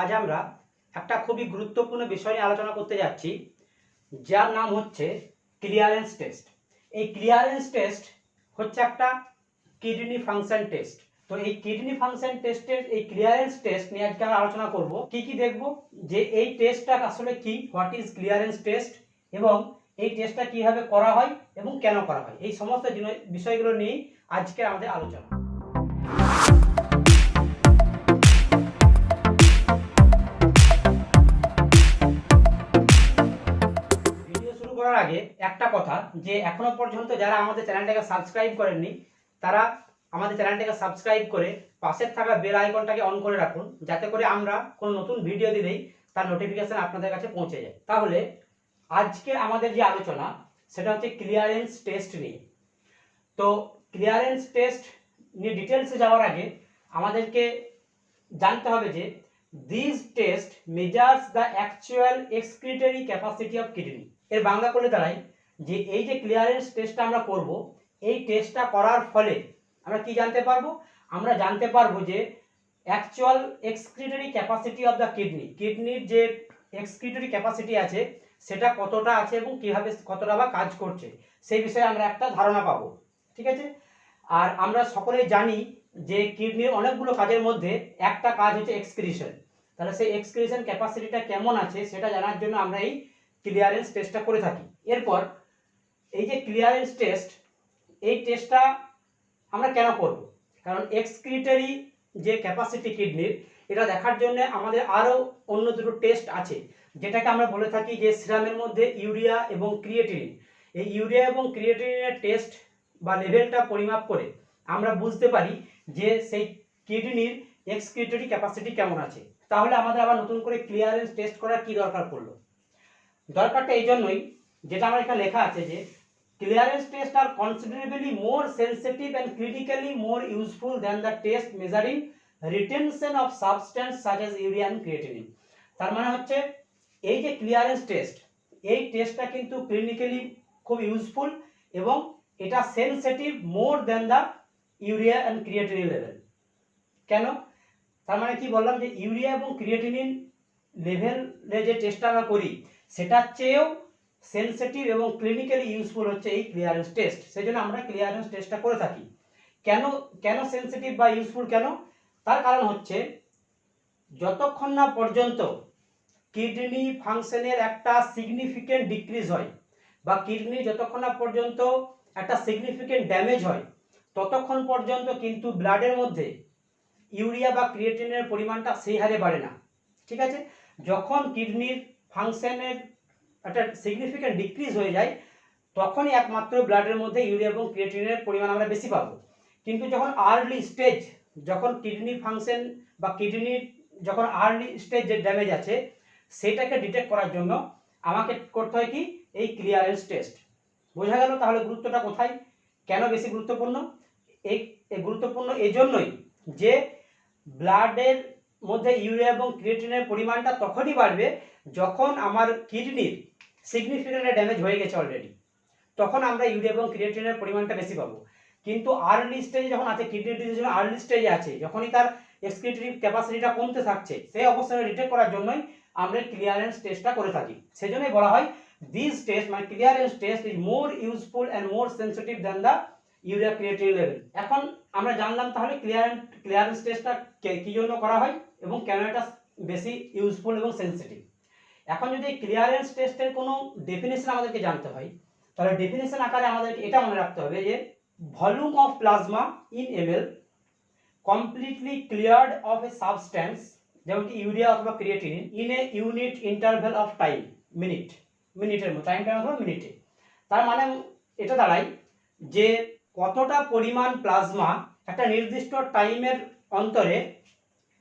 আজ আমরা একটা খুবই গুরুত্বপূর্ণ বিষয় নিয়ে আলোচনা করতে যাচ্ছি, যার নাম হচ্ছে ক্লিয়ারেন্স টেস্ট। এই ক্লিয়ারেন্স টেস্ট হচ্ছে একটা কিডনি ফাংশন টেস্ট। তো এই কিডনি ফাংশন টেস্টের এই ক্লিয়ারেন্স টেস্ট নিয়ে আজকে আমরা আলোচনা করব। কি দেখব যে এই টেস্টটা আসলে কি, হোয়াট ইজ ক্লিয়ারেন্স টেস্ট, এবং এই টেস্টটা কিভাবে করা হয় এবং কেন করা হয়, এই সমস্ত বিষয়গুলো নিয়ে আজকে আমাদের আলোচনা। করার আগে একটা কথা, যে এখনো পর্যন্ত যারা আমাদের চ্যানেলটাকে সাবস্ক্রাইব করেননি তারা আমাদের চ্যানেলটাকে সাবস্ক্রাইব করে পাশের থাকা বেল আইকনটাকে অন করে রাখুন, যাতে করে আমরা কোনো নতুন ভিডিও দিলেই তার নোটিফিকেশন আপনাদের কাছে পৌঁছে যায়। তাহলে আজকে আমাদের যে আলোচনা সেটা হচ্ছে ক্লিয়ারেন্স টেস্ট নিয়ে। তো ক্লিয়ারেন্স টেস্ট নিয়ে ডিটেলসে যাওয়ার আগে আমাদেরকে জানতে হবে যে this test measures the actual excretory capacity of kidney. এর বাংলা করলে দাঁড়ায় যে এই যে ক্লিয়ারেন্স টেস্টটা আমরা করব, এই টেস্টটা করার ফলে আমরা কি জানতে পারবো? আমরা জানতে পারবো যে actual excretory capacity of the kidney, কিডনির যে এক্সক্রিটরি ক্যাপাসিটি আছে সেটা কতটা আছে এবং কিভাবে কতটা বা কাজ করছে, সেই বিষয়ে আমরা একটা ধারণা পাবো। ঠিক আছে? আর আমরা সকলেই জানি যে কিডনির অনেকগুলো কাজের মধ্যে একটা কাজ হচ্ছে এক্সক্রিশন। তাহলে সেই এক্সক্রিশন ক্যাপাসিটিটা কেমন আছে সেটা জানার জন্য আমরা এই ক্লিয়ারেন্স টেস্টটা করে থাকি। এরপর এই যে ক্লিয়ারেন্স টেস্ট, এই টেস্টটা আমরা কেন করব? কারণ এক্সক্রিটরি যে ক্যাপাসিটি কিডনির, এটা দেখার জন্য আমাদের আরও অন্য দুটো টেস্ট আছে, যেটাকে আমরা বলে থাকি যে সিরামের মধ্যে ইউরিয়া এবং ক্রিয়েটিনিন। এই ইউরিয়া এবং ক্রিয়েটিনিনের টেস্ট বা লেভেলটা পরিমাপ করে আমরা বুঝতে পারি যে সেই কিডনির এক্সক্রিটরি ক্যাপাসিটি কেমন আছে। তাহলে আমাদের আবার নতুন করে ক্লিয়ারেন্স টেস্ট করার কি দরকার পড়লো? দরকারটা এই জন্যই, যেটা আমার এখানে লেখা আছে যে clearance test are considerably more sensitive and critically more useful than the test measuring retention of substance such as urea and creatinine. তার মানে হচ্ছে এই যে ক্লিয়ারেন্স টেস্ট, এই টেস্টটা কিন্তু ক্লিনিক্যালি খুব ইউজফুল এবং এটা sensitive more than the urea and creatinine level. কেন? তার মানে কি বললাম যে ইউরিয়া এবং ক্রিয়েটিনিন লেভেলে যে টেস্টটা আমরা করি সেটার চেয়েও সেন্সিটিভ এবং ক্লিনিক্যালি ইউজফুল হচ্ছে এই ক্লিয়ারেন্স টেস্ট। সেই জন্য আমরা ক্লিয়ারেন্স টেস্টটা করে থাকি। কেন সেন্সিটিভ বা ইউজফুল কেন? তার কারণ হচ্ছে যতক্ষণ না পর্যন্ত কিডনি ফাংশনের একটা সিগনিফিকেন্ট ডিক্রিজ হয় বা কিডনি যতক্ষণ না পর্যন্ত একটা সিগনিফিকেন্ট ড্যামেজ হয়, ততক্ষণ পর্যন্ত কিন্তু ব্লাডের মধ্যে ইউরিয়া বা ক্রিয়েটিনের পরিমাণটা সেই হারে বাড়ে না। ঠিক আছে? যখন কিডনির ফাংশনের একটা সিগনিফিকেন্ট ডিক্রিজ হয়ে যায়, তখনই একমাত্র ব্লাডের মধ্যে ইউরিয়া এবং ক্রিয়েটিনের পরিমাণ আমরা বেশি পাবো। কিন্তু যখন আর্লি স্টেজ, যখন কিডনি ফাংশন বা কিডনির যখন আর্লি স্টেজ যে ড্যামেজ আছে সেটাকে ডিটেক্ট করার জন্য আমাকে করতে হয় কি, এই ক্লিয়ারেন্স টেস্ট। বোঝা গেল তাহলে গুরুত্বটা কোথায়, কেন বেশি গুরুত্বপূর্ণ? এই গুরুত্বপূর্ণ এই জন্যই যে ব্লাডের মধ্যে ইউরিয়া এবং ক্রিয়েটিনের পরিমাণটা তখনই বাড়বে যখন আমার কিডনির সিগনিফিকেন্ট ড্যামেজ হয়ে গেছে অলরেডি, তখন আমরা ইউরিয়া এবং ক্রিয়েটিনের পরিমাণটা বেশি পাবো। কিন্তু আর্লি স্টেজে যখন আছে, কিডনি ডিজিজ যখন আর্লি স্টেজে আছে, যখনই তার এক্সক্রিটরি ক্যাপাসিটিটা কমতে থাকছে, সেই অবস্থায় ডিটেক্ট করার জন্যই আমরা ক্লিয়ারেন্স টেস্টটা করে থাকি। সেজন্যই বলা হয় দিস টেস্ট মানে clearance test is more useful and more sensitive than the urea creatinine level. এখন আমরা জানলাম তাহলে ক্লিয়ারেন্স টেস্টটা কি জন্য করা হয় এবং কেন এটা বেশি ইউজফুল এবং সেন্সিটিভ। এখন যদি ক্লিয়ারেন্স টেস্টের কোনো ডেফিনেশন আমাদেরকে জানতে হয়, তাহলে ডেফিনেশন আকারে আমাদেরকে এটা মনে রাখতে হবে যে volume of plasma in ml completely cleared of A substance, যেমন কি ইউরিয়া অথবা creatinine, in a unit interval of time, মিনিটের মতো টাইমটা অথবা মিনিটে। তার মানে এটা দাঁড়ায় যে কতটা পরিমাণ প্লাজমা একটা নির্দিষ্ট টাইমের অন্তরে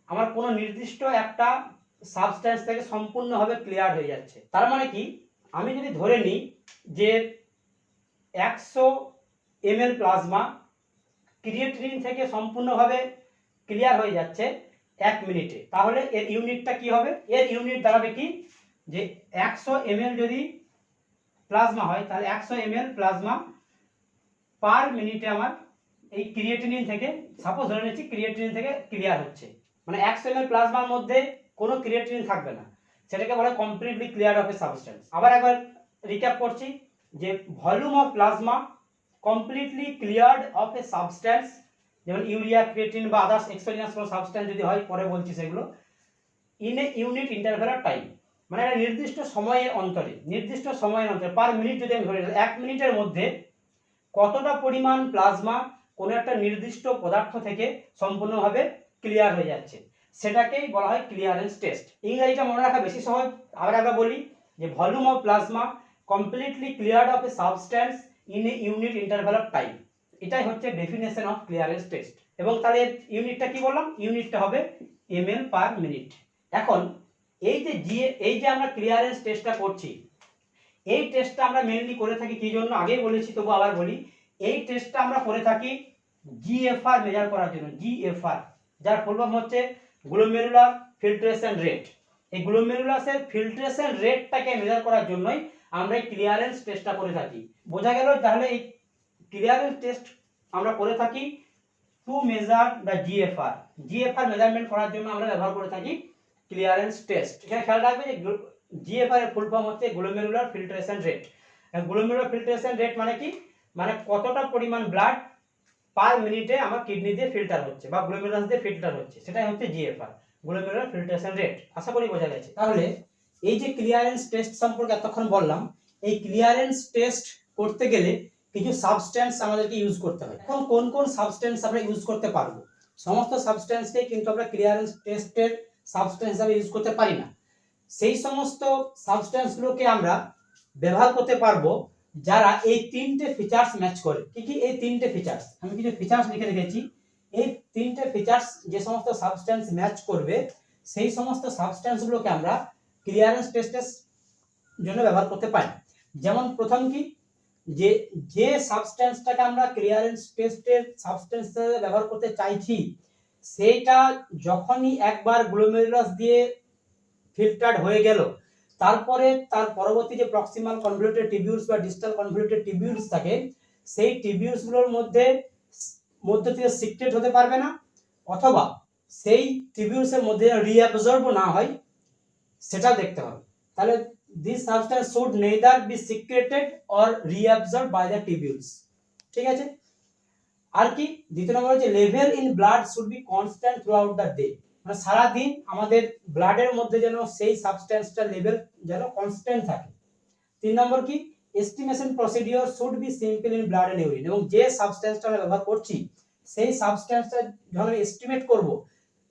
আমার কোনো নির্দিষ্ট একটা সাবস্টেন্স থেকে সম্পূর্ণভাবে ক্লিয়ার হয়ে যাচ্ছে। তার মানে কি, আমি যদি ধরে নিই যে 100 ml প্লাজমা ক্রিয়েটিনিন থেকে সম্পূর্ণভাবে ক্লিয়ার হয়ে যাচ্ছে 1 মিনিটে, তাহলে এর ইউনিটটা কি হবে? এর ইউনিট দাঁড়াবে কি, যে 100 ml যদি প্লাজমা হয় তাহলে 100 ml প্লাজমা পার মিনিটে আমার এই ক্রিয়েটিনিন থেকে, সাপোজ ধরে নিচ্ছি ক্রিয়েটিনিন থেকে ক্লিয়ার হচ্ছে, মানে 100 ml প্লাজমার মধ্যে কোনো ক্রিয়েটিনিন থাকবে না, সেটাকে বলা হয় completely clear of A substance. আবার একবার রিক্যাপ করছি যে volume of plasma completely cleared of A substance, যেমন ইউরিয়া, ক্রিয়েটিন বা আদার্স এক্সোজেনাস কোনো সাবস্টেন্স যদি হয়, পরে বলছি সেগুলো, in a unit interval of time, মানে একটা নির্দিষ্ট সময়ের অন্তরে, পার মিনিট যদি আমি ধরে 1 মিনিটের মধ্যে কতটা পরিমাণ প্লাজমা কোনো একটা নির্দিষ্ট পদার্থ থেকে সম্পূর্ণভাবে ক্লিয়ার হয়ে যাচ্ছে, সেটাকেই বলা হয় ক্লিয়ারেন্স টেস্ট। ইংরেজিটা মনে রাখা বেশি সহজ। আবার একবার বলি যে volume of plasma completely cleared of A substance in a unit interval of time, এটাই হচ্ছে ডেফিনেশন অফ ক্লিয়ারেন্স টেস্ট। এবং তাহলে ইউনিটটা কি বললাম, ইউনিটটা হবে ml পার মিনিট। এখন এই যে আমরা ক্লিয়ারেন্স টেস্টটা করছি, এই টেস্টটা আমরা মেইনলি করে থাকি কি জন্য, আগেই বলেছি তবু আবার বলি, এই টেস্টটা আমরা করে থাকি জিএফআর মেজার করার জন্য। জিএফআর যার ফুল ফর্ম হচ্ছে গ্লোমেরুলার ফিল্ট্রেশন রেট। এই গ্লোমেরুলাসের ফিল্ট্রেশন রেটটাকে মেজার করার জন্যই আমরা এই ক্লিয়ারেন্স টেস্টটা করে থাকি। বোঝা গেল? তাহলে এই ক্লিয়ারেন্স টেস্ট আমরা করে থাকি to measure the GFR. GFR measurement করার জন্য আমরা ব্যবহার করে থাকি ক্লিয়ারেন্স টেস্ট। এখানে খেয়াল রাখবে যে জিএফআর এর ফুল ফর্ম হচ্ছে glomerular filtration rate. Glomerular filtration rate মানে কি, মানে কতটা পরিমাণ ব্লাড পার মিনিটে আমার কিডনি দিয়ে ফিল্টার হচ্ছে বা গ্লোমেরুলাস দিয়ে ফিল্টার হচ্ছে, সেটাই হচ্ছে জিএফআর, গ্লোমেরুলার ফিল্ট্রেশন রেট। আশা করি বোঝা গেছে। তাহলে এই যে ক্লিয়ারেন্স টেস্ট সম্পর্কে এতক্ষণ বললাম, এই ক্লিয়ারেন্স টেস্ট করতে গেলে কিছু সাবস্টেন্স আমাদেরকে ইউজ করতে হয়। এখন কোন কোন সাবস্টেন্স আমরা ইউজ করতে পারবো? সমস্ত সাবস্টেন্সকে কিন্তু আমরা ক্লিয়ারেন্স টেস্টের সাবস্টেন্স হিসেবে ইউজ করতে পারি না। সেই সমস্ত সাবস্টেন্সগুলোকে আমরা ব্যবহার করতে পারবো যারা এই তিনটে ফিচার্স ম্যাচ করে। কি কি এই তিনটে ফিচার্স? আমি কিছু ফিচার্স লিখে রেখেছি। এই তিনটে ফিচার্স যে সমস্ত সাবস্টেন্স ম্যাচ করবে, সেই সমস্ত সাবস্টেন্সগুলোকে আমরা ক্লিয়ারেন্স টেস্টের জন্য ব্যবহার করতে পারি। যেমন প্রথম কি, যে সাবস্টেন্সটাকে আমরা ক্লিয়ারেন্স টেস্টের সাবস্টেন্স হিসেবে ব্যবহার করতে চাইছি, সেইটা যখনই একবার গ্লোমেরুলাস দিয়ে ফিল্টার্ড হয়ে গেল, তারপরে তার পরবর্তী যে প্রক্সিমাল কনভলিউটেড টিবিউলস বা ডিস্টাল কনভলিউটেড টিবিউলস থাকে, সেই টিবিউলসগুলোর মধ্যে থেকে সিক্রেট হতে পারবে না, অথবা সেই টিবিউলসের মধ্যে রিঅ্যাবজর্ব না হয়, সেটা দেখতে হবে। তাহলে this substance should neither be secreted or reabsorbed by the tubules। ঠিক আছে? আর কি দ্বিতীয় নম্বর হচ্ছে level in blood should be constant through out the day, মানে সারা দিন আমাদের ব্লাডের মধ্যে যেন সেই সাবস্টেন্সটার লেভেল যেন কনস্ট্যান্ট থাকে। তিন নম্বর কি, estimation procedure should be simple in blood and urine, এবং যে সাবস্টেন্সটা আমরা ব্যবহার করছি, সেই সাবস্টেন্সটা যখন আমি এস্টিমেট করব,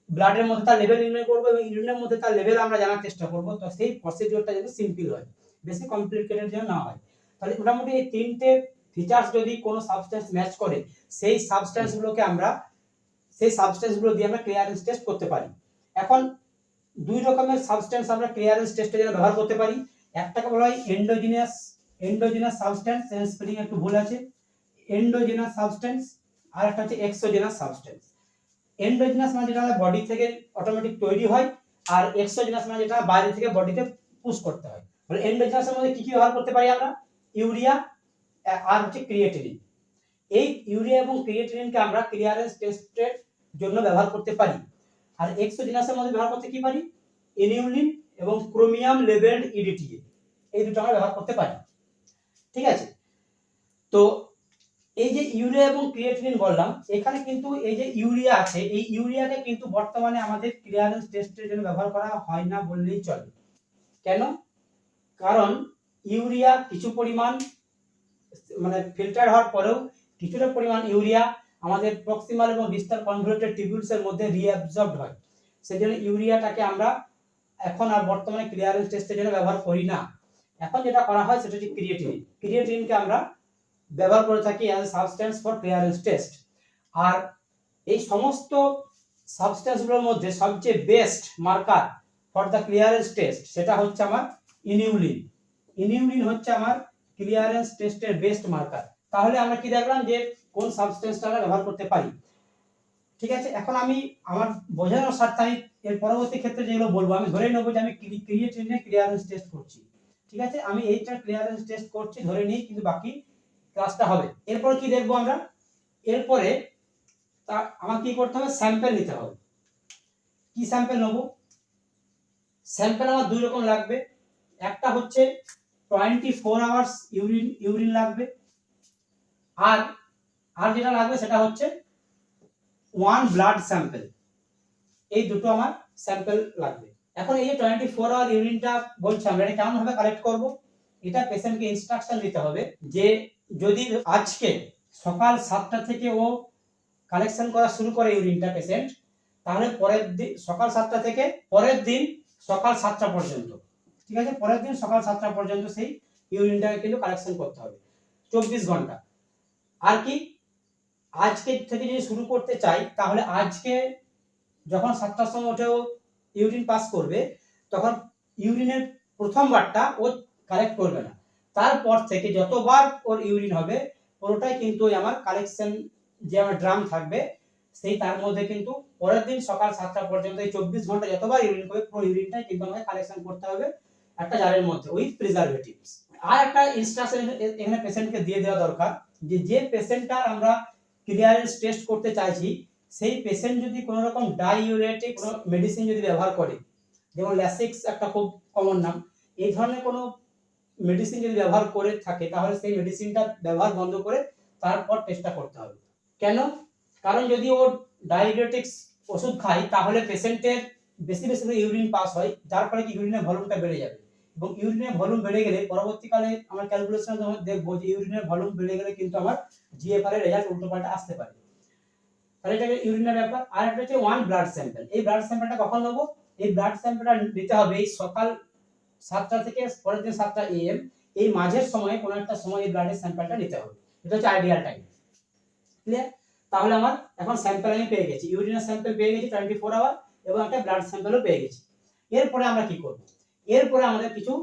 ব্লাডের মধ্যে তার লেভেল নির্ণয় করব এবং ইউরিনের মধ্যে তার লেভেল আমরা জানার চেষ্টা করব, তো সেই প্রসিডিওরটা যেন সিম্পল হয়, বেশি কমপ্লিকেটেড যেন না হয়। তাহলে মোটামুটি এই তিনটে ফিচার্স যদি কোনো সাবস্টেন্স ম্যাচ করে, সেই সাবস্টেন্সগুলো দিয়ে আমরা ক্লিয়ারেন্স টেস্ট করতে পারি। এখন দুই রকমের সাবস্টেন্স আমরা ক্লিয়ারেন্স টেস্টের জন্য ব্যবহার করতে পারি। একটাকে বলা হয় এন্ডোজিনাস সাবস্টেন্স, স্পেলিং একটু ভুল আছে, এন্ডোজিনাস সাবস্টেন্স, আর একটা হচ্ছে এক্সোজিনাস সাবস্টেন্স। এন্ডোজিনাস মানে যেটা বডি থেকে অটোমেটিক তৈরি হয়, আর এক্সোজিনাস মানে যেটা বাইরে থেকে বডিতে পুশ করতে হয়। মানে এন্ডোজিনাসের মধ্যে কি কি ব্যবহার করতে পারি আমরা? ইউরিয়া আর হচ্ছে ক্রিয়েটিনিন। এই ইউরিয়া এবং ক্রিয়েটিনিনকে আমরা ক্লিয়ারেন্স টেস্টের জন্য ব্যবহার করতে পারি। আর এক্সোজিনাসের মধ্যে ব্যবহার করতে কি পারি? ইনিউলিন এবং ক্রোমিয়াম লেভেলড ইডিটিএ, এই দুটো আমরা ব্যবহার করতে পারি। ঠিক আছে? তো এই যে ইউরিয়া এবং ক্রিয়েটিনিন বললাম, এখানে কিন্তু এই যে ইউরিয়া আছে, এই ইউরিয়াকে কিন্তু বর্তমানে আমাদের ক্লিয়ারেন্স টেস্টের জন্য ব্যবহার করা হয় না বললেই চলে। কেন? কারণ ইউরিয়া কিছু পরিমাণ, মানে ফিল্টার হওয়ার পরেও কিছুটা পরিমাণ ইউরিয়া আমাদের প্রক্সিমাল এবং ডিস্টাল কনভলিউটেড টিবিউলসের মধ্যে রিঅ্যাবজর্বড হয়। সেজন্য ইউরিয়াটাকে আমরা এখন আর বর্তমানে ক্লিয়ারেন্স টেস্টের জন্য ব্যবহার করি না। এখন যেটা করা হয় সেটা হচ্ছে ক্রিয়েটিনিনকে আমরা ব্যবহার করে থাকি as a substance for clearance test. আর এই সমস্ত সাবস্টেন্সগুলোর মধ্যে সবচেয়ে best marker for the clearance test সেটা হচ্ছে আমার ইনিউলিন হচ্ছে আমার ক্লিয়ারেন্স টেস্টের বেস্ট মার্কার। তাহলে আমরা কি দেখলাম যে কোন সাবস্টেন্সটা আমরা ব্যবহার করতে পারি। ঠিক আছে? এখন আমি আমার বোঝানোর স্বার্থে আমি এর পরবর্তী ক্ষেত্রে যেগুলো বলবো, আমি ধরে নেবো যে আমি ক্রিয়েটিনিনের ক্লিয়ারেন্স টেস্ট করছি। ঠিক আছে? আমি এইটার ক্লিয়ারেন্স টেস্ট করছি ধরে নিই, কিন্তু বাকি ক্লাসটা হবে। এরপর কি দেখবো আমরা? এরপরে আমার কি করতে হবে? স্যাম্পল নিতে হবে। কি স্যাম্পল নেবো? স্যাম্পল আমার দুই রকম লাগবে, একটা হচ্ছে 24 আওয়ার্স ইউরিন লাগবে, আর আর যেটা লাগবে সেটা হচ্ছে 1 ব্লাড স্যাম্পল। এই দুটো আমার স্যাম্পল লাগবে। এখন এই যে 24 আওয়ার ইউরিনটা বলছি আমরা, এটা কেমন ভাবে কালেক্ট করব? এটা পেশেন্টকে ইনস্ট্রাকশন দিতে হবে যে যদি আজকে সকাল 7টা থেকে ও কালেকশন করা শুরু করে ইউরিনটা পেশেন্ট, তাহলে পরের দিন সকাল 7টা থেকে পরের দিন সকাল 7টা পর্যন্ত, ঠিক আছে, পরের দিন সকাল 7টা পর্যন্ত সেই ইউরিনটাকে কিন্তু কালেকশন করতে হবে 24 ঘন্টা। আর কি, আজকে থেকে যদি শুরু করতে চাই তাহলে আজকে যখন 7টার সময় উঠে ও ইউরিন পাস করবে, তখন ইউরিনের প্রথমবারটা ও কালেক্ট করবে না, তারপর থেকে যতবার ওর ইউরিন হবে পুরোটাই কিন্তু ওই আমার কালেকশন যে আমার ড্রাম থাকবে সেই তার মধ্যে কিন্তু পরের দিন সকাল 7টা পর্যন্ত এই 24 ঘন্টা যতবার ইউরিন করবে পুরো ইউরিনটাই কিন্তু আমাকে কালেকশন করতে হবে একটা জারের মধ্যে উইথ প্রিজারভেটিভস। আর একটা ইনস্ট্রাকশন এখানে পেশেন্টকে দিয়ে দেওয়া দরকার যে যে পেশেন্টটার আমরা ক্লিয়ারেন্স টেস্ট করতে চাইছি সেই পেশেন্ট যদি কোনো রকম ডাইউরেটিক মেডিসিন যদি ব্যবহার করে, যেমন ল্যাসিক্স একটা খুব কমন নাম, এই ধরনের কোনো মেডিসিন যদি ব্যবহার করে থাকে তাহলে সেই মেডিসিনটা ব্যবহার বন্ধ করে তারপর টেস্টটা করতে হবে। কেন? কারণ যদি ও ডায়াবেটিক্স ওষুধ খায় তাহলে পেশেন্টের বেশি বেশি করে ইউরিন পাস হয়, যার ফলে কি ইউরিনের ভলিউমটা বেড়ে যাবে, এবং ইউরিনের ভলিউম বেড়ে গেলে পরবর্তীকালে আমরা ক্যালকুলেশন দেখবো যে ইউরিনের ভলিউম বেড়ে গেলে কিন্তু আমার জিএফআর এর রেজাল্ট উল্টোপাল্টা আসতে পারে। তাহলে এটা ইউরিনের ব্যাপার। আর একটা হচ্ছে 1 ব্লাড স্যাম্পল। এই ব্লাড স্যাম্পলটা কখন নেব? এই ব্লাড স্যাম্পলটা নিতে হবে এই সকাল 7টা থেকে পরের দিন 7টা AM এই মাঝের সময়ে কোনো একটা সময় এই ব্লাডের স্যাম্পলটা নিতে হবে। এটা হচ্ছে আইডিয়াল টাইম। ক্লিয়ার? তাহলে আমার এখন স্যাম্পল আমি পেয়ে গেছি, ইউরিনের স্যাম্পল পেয়ে গেছি 24 আওয়ার, এবং একটা ব্লাড স্যাম্পলও পেয়ে গেছি। এরপরে আমরা কি করব? এরপরে আমাদের কিছু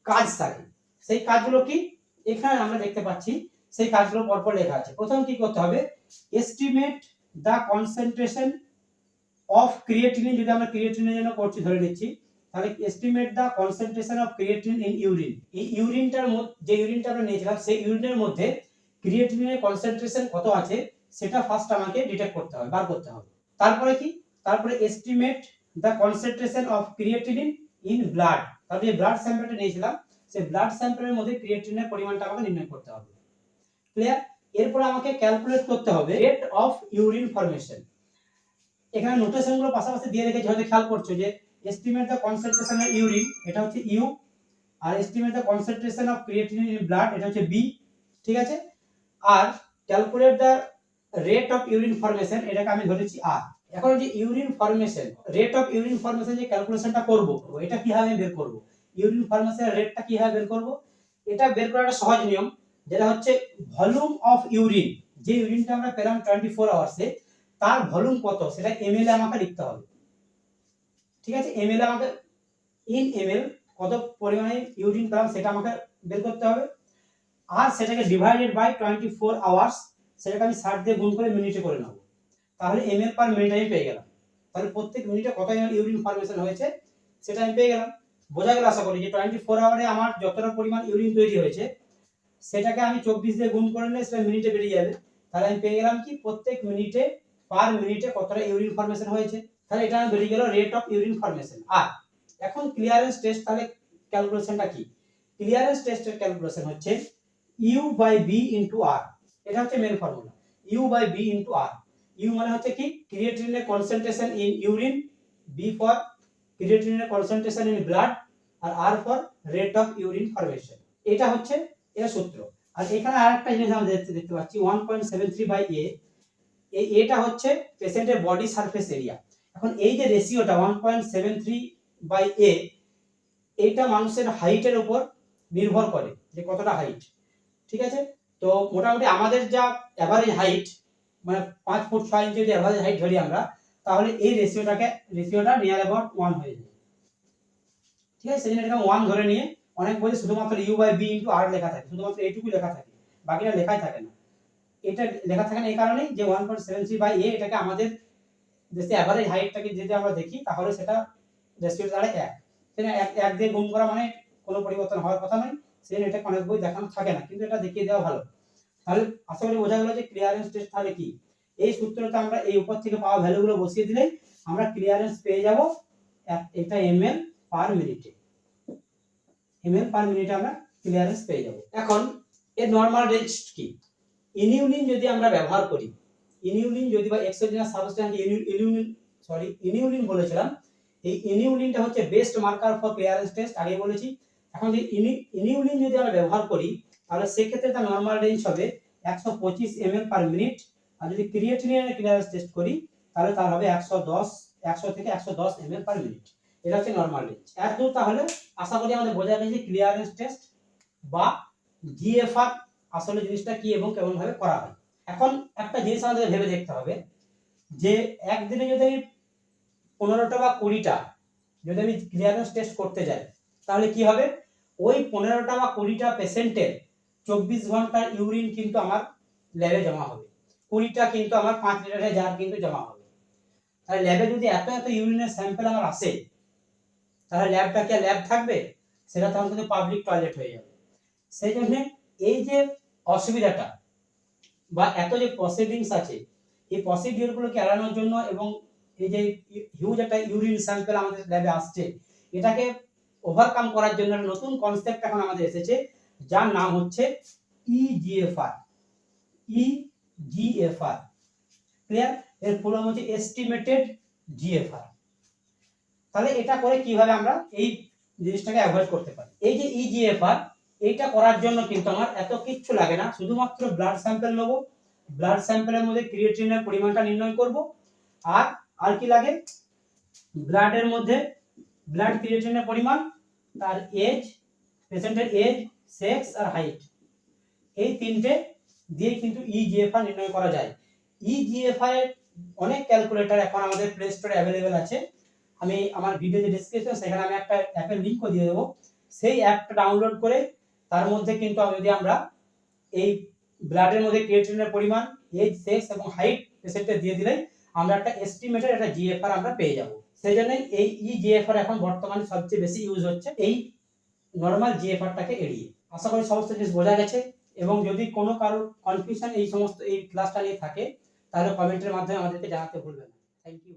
কাজ থাকে। সেই কাজগুলো কি? এখানে আমরা দেখতে পাচ্ছি সেই কাজগুলো পরপর লেখা আছে। প্রথম কি করতে হবে? Estimate the concentration of creatinine, যদি আমরা ক্রিয়েটিনের জন্য করছি ধরে নিচ্ছি, তাহলে estimate the concentration of creatinine in urine. এই ইউরিনটার মধ্যে যে ইউরিনটা আমরা নিয়েছিলাম সেই ইউরিনের মধ্যে ক্রিয়েটিনিনের কনসেন্ট্রেশন কত আছে সেটা ফার্স্ট আমাকে ডিটেক্ট করতে হবে, বার করতে হবে। তারপরে কি? তারপরে estimate the concentration of creatinine in blood. তাহলে যে ব্লাড স্যাম্পলটা নিয়েছিলাম সেই ব্লাড স্যাম্পলের মধ্যে ক্রিয়েটিনিনের পরিমাণটা আমাকে নির্ণয় করতে হবে। ক্লিয়ার? এরপর আমাকে ক্যালকুলেট করতে হবে রেট অফ ইউরিন ফরমেশন। এখানে নোটেশনগুলো পাশাপাশি দিয়ে রেখেছি, হয়তো খেয়াল করছো যে estimate the concentration of urine এটা হচ্ছে ইউ, আর estimate the concentration of creatinine in blood এটা হচ্ছে বি, ঠিক আছে। আর calculate the rate of urine formation এটাকে আমি ধরেছি আর। এখন যে urine formation, rate of urine formation যে ক্যালকুলেশনটা করব, এটা কিভাবে বের করব? ইউরিন ফরমেশনের রেটটা কিভাবে বের করব? এটা বের করার একটা সহজ নিয়ম, যেটা হচ্ছে ভলিউম অফ ইউরিন। যে ইউরিনটা আমরা পেলাম 24 আওয়ার্সে তার ভলিউম কত সেটা এমএল এ আমাকে লিখতে হবে, ঠিক আছে। এমএল আমাকে ইন এমএল কত পরিমাণে ইউরিন পেলাম সেটা আমাকে বের করতে হবে, আর সেটাকে ডিভাইডেড বাই 24 আওয়ার্স, সেটাকে আমি 60 দিয়ে গুণ করে মিনিটে করে নেব, তাহলে এমএল পার মিনিট আমি পেয়ে গেলাম। তাহলে প্রত্যেক মিনিটে কত এমএল ইউরিন ফরমেশন হয়েছে সেটা আমি পেয়ে গেলাম। বোঝা গেল আশা করি যে 24 আওয়ারে আমার যতটা পরিমাণ ইউরিন তৈরি হয়েছে সেটাকে আমি 24 দিয়ে গুণ করে নিলে সেটা মিনিটে বেরিয়ে যাবে। তাহলে আমি পেয়ে গেলাম কি প্রত্যেক মিনিটে পার মিনিটে কতটা ইউরিন ফরমেশন হয়েছে, তাহলে এটা বেরিয়ে গেল রেট অফ ইউরিন ফরমেশন। আর এখন ক্লিয়ারেন্স টেস্ট, তাহলে ক্যালকুলেশনটা কি? ক্লিয়ারেন্স টেস্টের ক্যালকুলেশন হচ্ছে U by B into R. এটা হচ্ছে main formula, U by B into R. U মানে হচ্ছে কি ক্রিয়েটিনিনের concentration in urine, B for ক্রিয়েটিনিনের কনসেন্ট্রেশন ইন ব্লাড, আর R for rate of urine formation. এটা হচ্ছে এর সূত্র। আর এখানে আরেকটা জিনিস আমরা দেখতে পাচ্ছি 1.73 বাই এ, এই এটা হচ্ছে পেশেন্টের বডি সারফেস এরিয়া। এখন এই যে রেশিওটা 1.73 বাই এ, এইটা মানুষের হাইটের উপর নির্ভর করে যে কতটা হাইট, ঠিক আছে। তো মোটামুটি আমাদের যা এভারেজ হাইট মানে 5 ফুট 6 ইঞ্চি যদি এভারেজ হাইট ধরি আমরা, তাহলে এই রেশিওটা নিয়ার অ্যাবাউট 1 হয়ে যায়, ঠিক আছে। সেজন্য এটাকে 1 ধরে নিয়ে অনেক বইতে শুধুমাত্র ইউ বাই বি ইনটু আর লেখা থাকে, শুধুমাত্র এইটুকু লেখা থাকে, বাকিটা লেখাই থাকে না। এটা লেখা থাকে না এই কারণেই যে 1.73 বাই এ এটাকে আমাদের যে এভারেজ হাইটটাকে যদি আমরা দেখি তাহলে সেটা রেশিওটা দাঁড়ায় 1। সেটা 1 দিয়ে গুণ করা মানে কোনো পরিবর্তন হওয়ার কথা নয়, সেজন্য এটা অনেক বই দেখানো থাকে না, কিন্তু এটা দেখিয়ে দেওয়া ভালো। তাহলে আশা করি বোঝা গেল যে ক্লিয়ারেন্স টেস্ট তাহলে কি। এই সূত্রটা আমরা এই উপর থেকে পাওয়া ভ্যালুগুলো বসিয়ে দিলেই আমরা ক্লিয়ারেন্স পেয়ে যাব এটা ml পার মিনিটে, ml পার মিনিটে আমরা ক্লিয়ারেন্স পেয়ে যাব। এখন এর নরমাল রেঞ্জ কি? ইনিউলিন যদি আমরা ব্যবহার করি, ইনিউলিন যদি বা এক্সোজেনাস সাবস্টেন্স ইনিউলিন বলেছিলাম, এই ইনিউলিনটা হচ্ছে best marker for clearance test, আগে বলেছি। এখন যে ইনিউলিন যদি আমরা ব্যবহার করি তাহলে সেক্ষেত্রে তার নরমাল রেঞ্জ হবে 125 ml পার মিনিট। আর যদি ক্রিয়েটিনিনের ক্লিয়ারেন্স টেস্ট করি তাহলে তার হবে 100 থেকে 110 ml পার মিনিট। এটা হচ্ছে নরমাল রেঞ্জ। এত তাহলে আশা করি আমাদের বোঝা গেছে ক্লিয়ারেন্স টেস্ট বা জিএফআর আসলে জিনিসটা কি এবং কেমন ভাবে করা হয়। এখন একটা জিনিস আমাদের ভেবে দেখতে হবে যে একদিনে যদি আমি 15টা বা 20টা যদি আমি ক্লিয়ারেন্স টেস্ট করতে যাই তাহলে কি হবে, ওই 15টা বা 20টা পেশেন্টের 24 ঘন্টার ইউরিন কিন্তু আমার ল্যাবে জমা হবে, 20টা কিন্তু আমার 5 লিটারের জার কিন্তু জমা হবে। তাহলে ল্যাবে যদি এত ইউরিনের স্যাম্পল আমার আসে তাহলে ল্যাবটা কি ল্যাব থাকবে? সেটা তখন কিন্তু পাবলিক টয়লেট হয়ে যাবে। সেই জন্য এই যে অসুবিধাটা বা এত যে প্রসিডিংস আছে, এই প্রসিডিওরগুলোকে এড়ানোর জন্য এবং এই যে হিউজ একটা ইউরিন স্যাম্পল আমাদের ল্যাবে আসছে, এটাকে ওভারকাম করার জন্য নতুন কনসেপ্ট এখন আমাদের এসেছে, যার নাম হচ্ছে ইজিএফআর। EGFR clear? এর ফুল নাম হচ্ছে এস্টিমেটেড জিএফআর। তাহলে এটা করে কিভাবে আমরা এই জিনিসটাকে অ্যাভয়েড করতে পারি? এই যে ইজিএফআর, এইটা করার জন্য কিন্তু আমার এত কিচ্ছু লাগে না, শুধুমাত্র ব্লাড স্যাম্পল নেব, ব্লাড স্যাম্পলের মধ্যে ক্রিয়েটিনের পরিমাণটা নির্ণয় করব, আর কি লাগে, ব্লাডের মধ্যে ব্লাড ক্রিয়েটিনের পরিমাণ, তার এজ, পেশেন্টের এজ, সেক্স আর হাইট, এই তিনটে দিয়ে কিন্তু ইজিএফআর নির্ণয় করা যায়। ইজিএফআর এর অনেক ক্যালকুলেটর এখন আমাদের প্লে স্টোরে অ্যাভেলেবেল আছে। আমি আমার ভিডিও যে ডেসক্রিপশন সেখানে আমি একটা অ্যাপের লিংকও দিয়ে দেবো। সেই অ্যাপটা ডাউনলোড করে তার মধ্যে কিন্তু যদি আমরা এই ব্লাডের মধ্যে ক্রিয়েটিনের পরিমাণ, এজ, সেক্স এবং হাইট পেশেন্টের দিয়ে দিলেই আমরা একটা এস্টিমেটেড একটা জিএফআর আমরা পেয়ে যাব। সেই জন্য এই ইজিএফআর এখন বর্তমানে সবচেয়ে বেশি ইউজ হচ্ছে এই নরমাল জিএফআরটাকে এড়িয়ে। আশা করি সমস্ত জিনিস বোঝা গেছে, এবং যদি কোনো কারোর কনফিউশন এই সমস্ত এই ক্লাসটা নিয়ে থাকে তাহলে কমেন্টের মাধ্যমে আমাদেরকে জানাতে ভুলবেন না। Thank you.